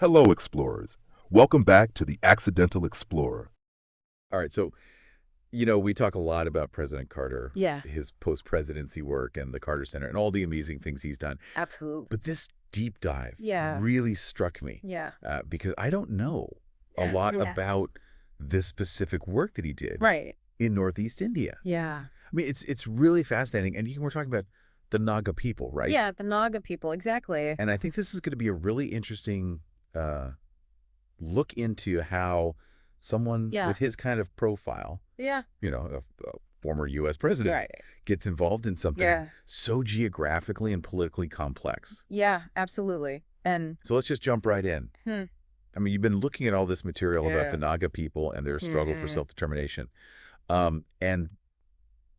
Hello, explorers. Welcome back to the Accidental Explorer. All right, so we talk a lot about President Carter, Yeah, his post-presidency work and the Carter Center and all the amazing things he's done. absolutely. But this deep dive Yeah, really struck me yeah. because I don't know a lot Yeah. about this specific work that he did Right. in Northeast India. Yeah. I mean, it's really fascinating. And we're talking about the Naga people, right? Yeah, the Naga people, exactly. And I think this is going to be a really interesting look into how someone Yeah. with his kind of profile, Yeah. a former U.S. president, Right. gets involved in something Yeah. so geographically and politically complex. Yeah, absolutely. And So let's just jump right in. hmm. I mean, you've been looking at all this material about Yeah. the Naga people and their struggle for Mhm. self-determination. And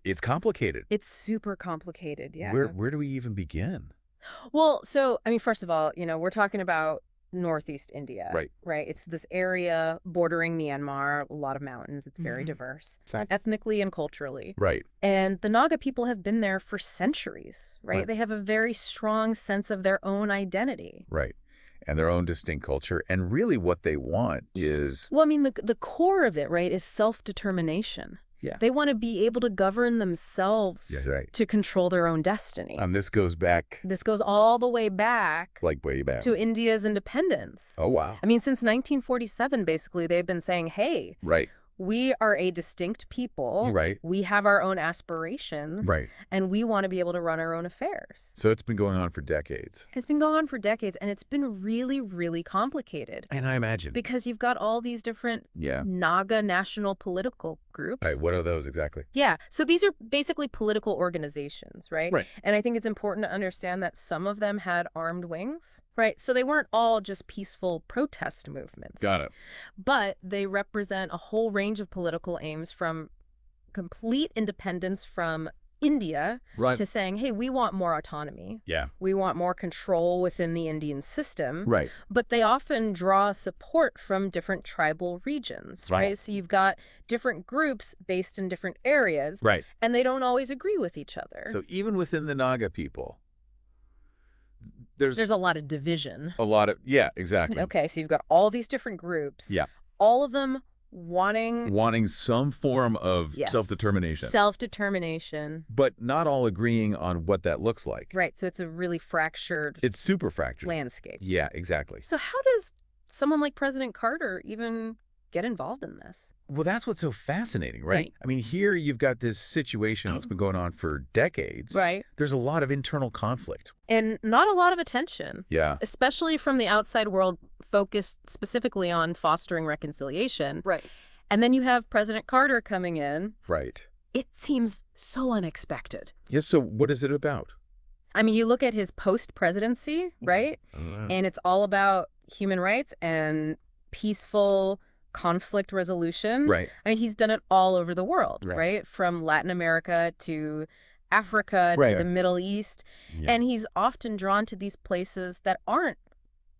it's complicated. It's super complicated. Yeah. Where do we even begin? Well, so, I mean, first of all, we're talking about Northeast India. Right. Right. It's this area bordering Myanmar, a lot of mountains. It's very diverse, ethnically and culturally. Right. And the Naga people have been there for centuries, right? Right. They have a very strong sense of their own identity. Right. And their own distinct culture. And really what they want is... Well, I mean, the core of it, right, is self-determination. Yeah. They want to be able to govern themselves Yeah, right. to control their own destiny. This goes back... This goes all the way back Like way back. to India's independence. Oh, wow. I mean, since 1947, basically, they've been saying, hey, Right. we are a distinct people. Right. We have our own aspirations. Right. And we want to be able to run our own affairs. So it's been going on for decades. It's been going on for decades, and it's been really, really complicated. And I imagine. Because you've got all these different Yeah. Naga national political groups. Right. What are those exactly? Yeah. So these are basically political organizations, right? Right. And I think it's important to understand that some of them had armed wings, right? So they weren't all just peaceful protest movements. Got it. But they represent a whole range of political aims from complete independence from India Right. to saying, hey, we want more autonomy. Yeah. We want more control within the Indian system. Right. But they often draw support from different tribal regions, Right. right? So you've got different groups based in different areas, Right. and they don't always agree with each other. So even within the Naga people, there's There's a lot of division. a lot of... Yeah, exactly. Okay, so you've got all these different groups. Yeah. All of them wanting Wanting some form of Yes. self-determination. self-determination. But not all agreeing on what that looks like. Right, so it's a really fractured It's super fractured. landscape. Yeah, exactly. So how does someone like President Carter even get involved in this? Well, that's what's so fascinating, right? Right. I mean, here you've got this situation that's been going on for decades. Right. There's a lot of internal conflict. And not a lot of attention, Yeah. especially from the outside world focused specifically on fostering reconciliation. Right. And then you have President Carter coming in. Right. It seems so unexpected. Yes, so what is it about? I mean, you look at his post-presidency, right? And it's all about human rights and peaceful conflict resolution. Right. I mean, he's done it all over the world, Right. right? From Latin America to Africa Right. to the Middle East. Yeah. And he's often drawn to these places that aren't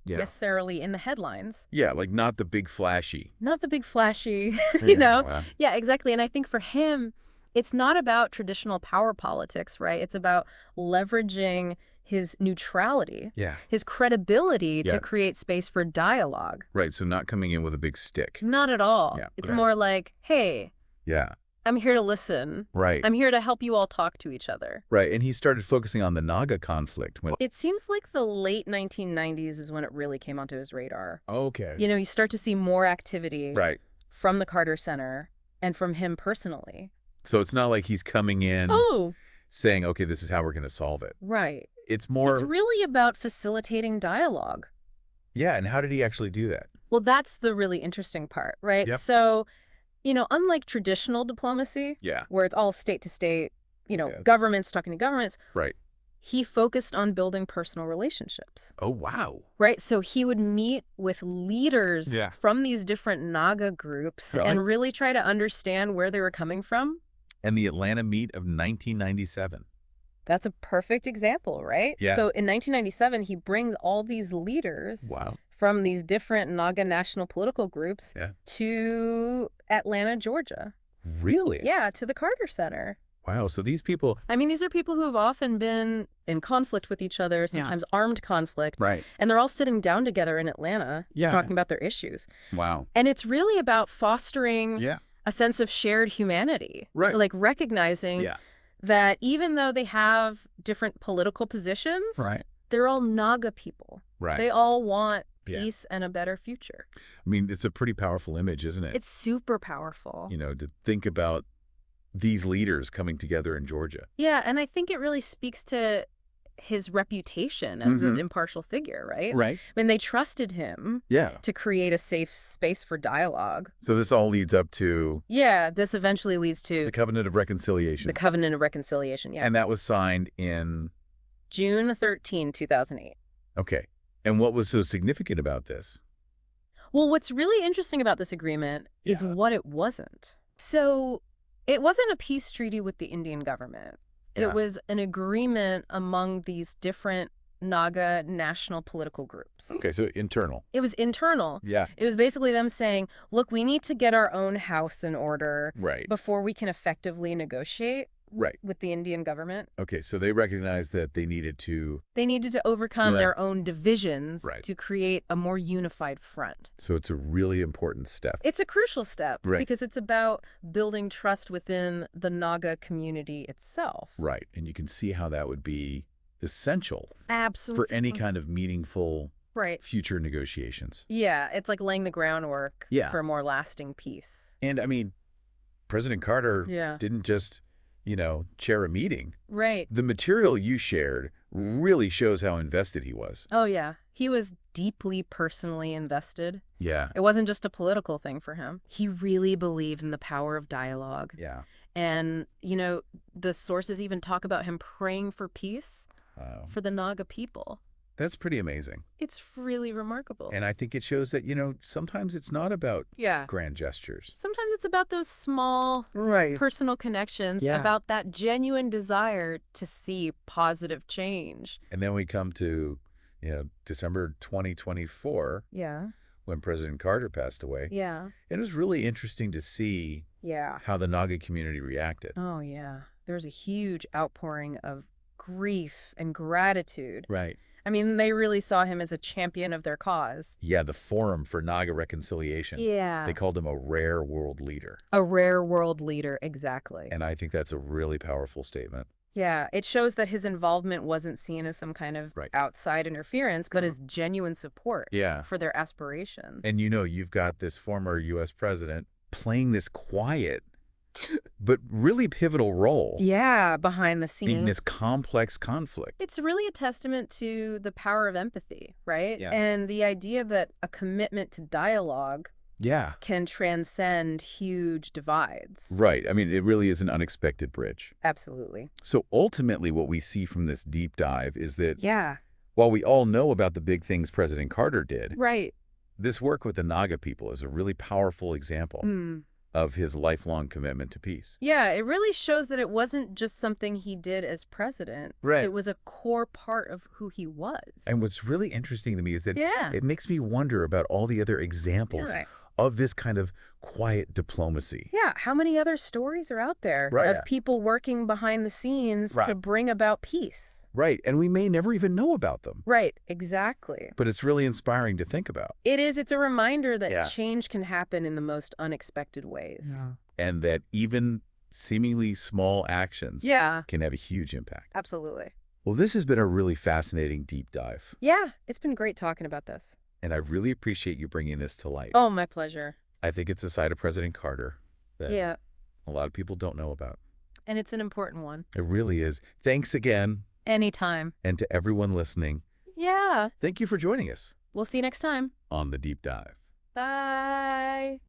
Yeah. necessarily in the headlines. Yeah, like not the big flashy. Not the big flashy, Yeah, you know? wow. Yeah, exactly. And I think for him, it's not about traditional power politics, right? It's about leveraging his neutrality, Yeah. his credibility Yeah. to create space for dialogue. Right, so not coming in with a big stick. Not at all. Yeah, It's okay. more like, hey, Yeah. I'm here to listen. Right. I'm here to help you all talk to each other. Right, and he started focusing on the Naga conflict. It seems like the late 1990s is when it really came onto his radar. Okay. You start to see more activity Right. from the Carter Center and from him personally. So it's not like he's coming in Oh, saying, okay, this is how we're going to solve it. right. It's more... It's really about facilitating dialogue. Yeah, and how did he actually do that? Well, that's the really interesting part, right? Yep. So, unlike traditional diplomacy, Yeah. where it's all state to state, Yeah. governments talking to governments, Right. he focused on building personal relationships, Oh, wow. right? So he would meet with leaders Yeah. from these different Naga groups Right. and really try to understand where they were coming from. And the Atlanta meet of 1997. That's a perfect example, right? Yeah. So in 1997, he brings all these leaders Wow. from these different Naga national political groups Yeah. to Atlanta, Georgia. Really? Yeah, to the Carter Center. Wow. So these people. I mean, these are people who have often been in conflict with each other, sometimes armed conflict. Right. And they're all sitting down together in Atlanta talking about their issues. Wow. And it's really about fostering a sense of shared humanity. Right. Like recognizing that even though they have different political positions, they're all Naga people. Right. They all want peace and a better future. I mean, it's a pretty powerful image, isn't it? It's super powerful. You know, to think about these leaders coming together in Georgia. Yeah, and I think it really speaks to his reputation as an impartial figure, right? Right. I mean, they trusted him to create a safe space for dialogue. So this all leads up to... Yeah, this eventually leads to... the Covenant of Reconciliation. The Covenant of Reconciliation, yeah. And that was signed in... June 13, 2008. Okay. And what was so significant about this? Well, what's really interesting about this agreement is what it wasn't. So it wasn't a peace treaty with the Indian government. It was an agreement among these different Naga national political groups. Okay, so internal. It was internal. Yeah. It was basically them saying, look, we need to get our own house in order before we can effectively negotiate with the Indian government. Okay, so they recognized that they needed to... They needed to overcome their own divisions to create a more unified front. So it's a really important step. It's a crucial step because it's about building trust within the Naga community itself. Right, and you can see how that would be essential Absolutely. for any kind of meaningful future negotiations. Yeah, it's like laying the groundwork for a more lasting peace. And I mean, President Carter didn't just... you know, chair a meeting. Right. The material you shared really shows how invested he was. Oh, yeah. He was deeply personally invested. Yeah. It wasn't just a political thing for him. He really believed in the power of dialogue. Yeah. And, you know, the sources even talk about him praying for peace for the Naga people. That's pretty amazing. It's really remarkable. And I think it shows that, you know, sometimes it's not about grand gestures. Sometimes it's about those small personal connections, about that genuine desire to see positive change. And then we come to, you know, December 2024, when President Carter passed away. Yeah. It was really interesting to see how the Naga community reacted. Oh, yeah. There was a huge outpouring of grief and gratitude. Right. I mean, they really saw him as a champion of their cause. Yeah, the Forum for Naga Reconciliation. Yeah. They called him a rare world leader. A rare world leader, exactly. And I think that's a really powerful statement. Yeah, it shows that his involvement wasn't seen as some kind of outside interference, but as genuine support for their aspirations. And you know, you've got this former U.S. president playing this quiet but really pivotal role. Yeah, behind the scenes. In this complex conflict. It's really a testament to the power of empathy, right? Yeah. And the idea that a commitment to dialogue can transcend huge divides. Right. I mean, it really is an unexpected bridge. Absolutely. So ultimately what we see from this deep dive is that while we all know about the big things President Carter did, this work with the Naga people is a really powerful example of his lifelong commitment to peace. Yeah, it really shows that it wasn't just something he did as president. Right. It was a core part of who he was. And what's really interesting to me is that it makes me wonder about all the other examples of this kind of quiet diplomacy. Yeah, how many other stories are out there of people working behind the scenes to bring about peace? Right, and we may never even know about them. Right, exactly. But it's really inspiring to think about. It is. It's a reminder that change can happen in the most unexpected ways. Yeah. And that even seemingly small actions can have a huge impact. Absolutely. Well, this has been a really fascinating deep dive. Yeah, it's been great talking about this. And I really appreciate you bringing this to light. Oh, my pleasure. I think it's a side of President Carter that a lot of people don't know about. And it's an important one. It really is. Thanks again. Anytime. And to everyone listening. Yeah. Thank you for joining us. We'll see you next time. On The Deep Dive. Bye.